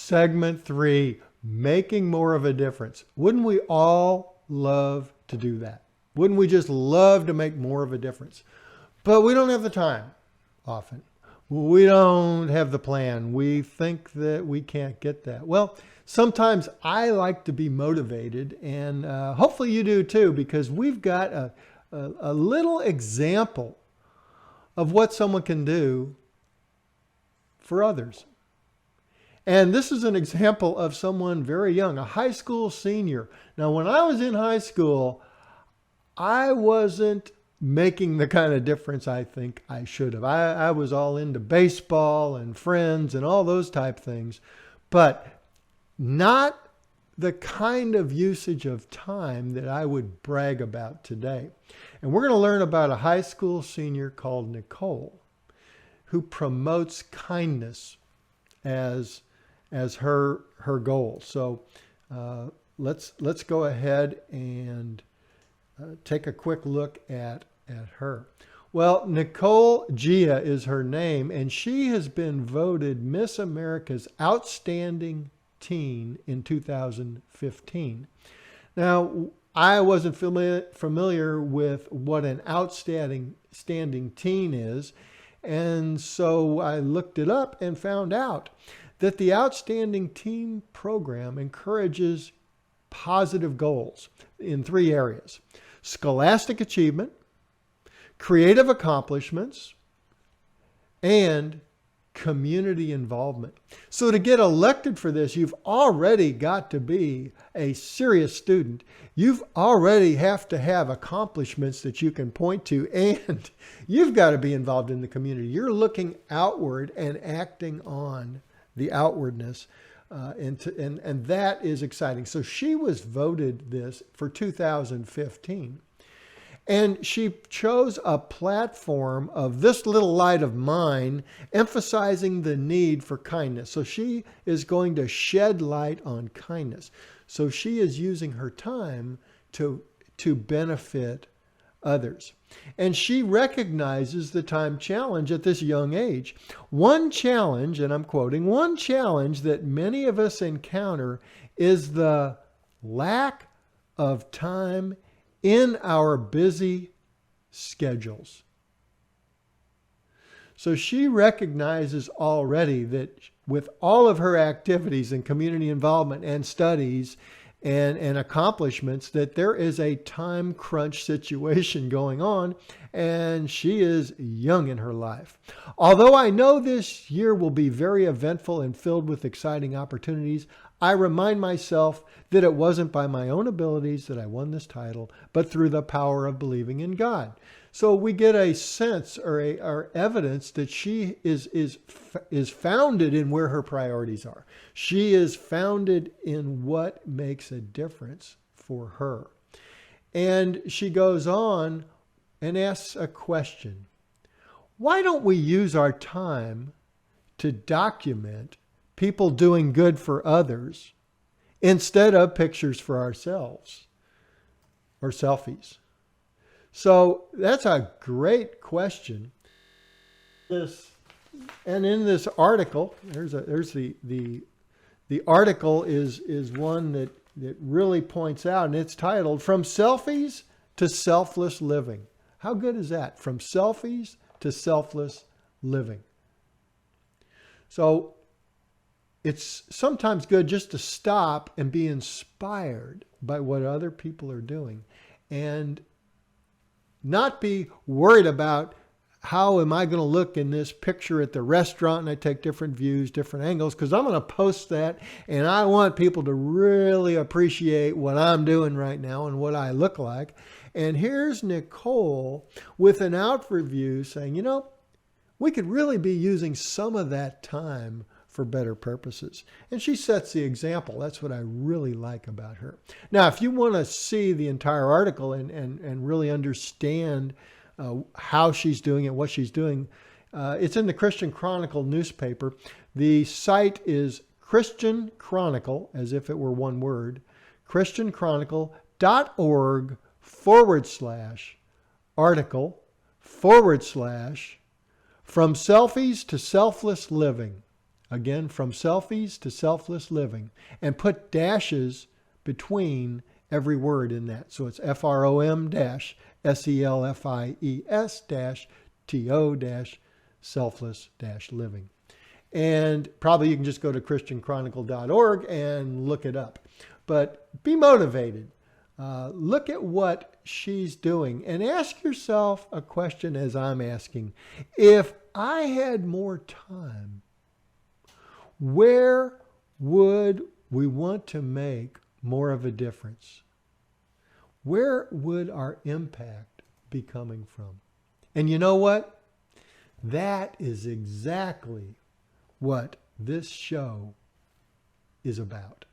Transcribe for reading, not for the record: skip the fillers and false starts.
Segment 3, making more of a difference. Wouldn't we all love to do that? Wouldn't we just love to make more of a difference? But we don't have the time often. We don't have the plan. We think that we can't get that. Well, sometimes I like to be motivated, and hopefully you do too, because we've got a little example of what someone can do for others. And this is an example of someone very young, a high school senior. Now, when I was in high school, I wasn't making the kind of difference I think I should have. I was all into baseball and friends and all those type things, but not the kind of usage of time that I would brag about today. And we're going to learn about a high school senior called Nicole, who promotes kindness as her goal. So let's go ahead and take a quick look at her. Well, Nicole Gia is her name, and she has been voted Miss America's Outstanding Teen in 2015. Now, I wasn't familiar with what an outstanding teen is, and so I looked it up and found out that the Outstanding Teen program encourages positive goals in 3 areas: scholastic achievement, creative accomplishments, and community involvement. So to get elected for this, you've already got to be a serious student. You've already have to have accomplishments that you can point to, and you've got to be involved in the community. You're looking outward and acting on the outwardness, and that is exciting. So she was voted this for 2015. And she chose a platform of This Little Light of Mine, emphasizing the need for kindness. So she is going to shed light on kindness. So she is using her time to benefit others. And she recognizes the time challenge at this young age. One challenge, and I'm quoting, one challenge that many of us encounter is the lack of time in our busy schedules. So she recognizes already that with all of her activities and community involvement and studies and accomplishments, that there is a time crunch situation going on, and she is young in her life. Although I know this year will be very eventful and filled with exciting opportunities, I remind myself that it wasn't by my own abilities that I won this title, but through the power of believing in God. So we get a sense or evidence that she is founded in where her priorities are. She is founded in what makes a difference for her. And she goes on and asks a question. Why don't we use our time to document people doing good for others instead of pictures for ourselves or selfies? So that's a great question. And in this article, there's the article is one that really points out, and it's titled From Selfies to Selfless Living. How good is that? From selfies to selfless living. So it's sometimes good just to stop and be inspired by what other people are doing and not be worried about how am I going to look in this picture at the restaurant, and I take different views, different angles, because I'm going to post that and I want people to really appreciate what I'm doing right now and what I look like. And here's Nicole with an outward view saying, we could really be using some of that time for better purposes. And she sets the example. That's what I really like about her. Now, if you want to see the entire article and really understand how she's doing it, what she's doing, it's in the Christian Chronicle newspaper. The site is Christian Chronicle, as if it were one word, christianchronicle.org/article/From Selfies to Selfless Living. Again, from selfies to selfless living. And put dashes between every word in that. So it's FROM dash SELFIES dash TO dash selfless dash living. And probably you can just go to christianchronicle.org and look it up. But be motivated. Look at what she's doing and ask yourself a question as I'm asking. If I had more time, where would we want to make more of a difference? Where would our impact be coming from? And you know what? That is exactly what this show is about.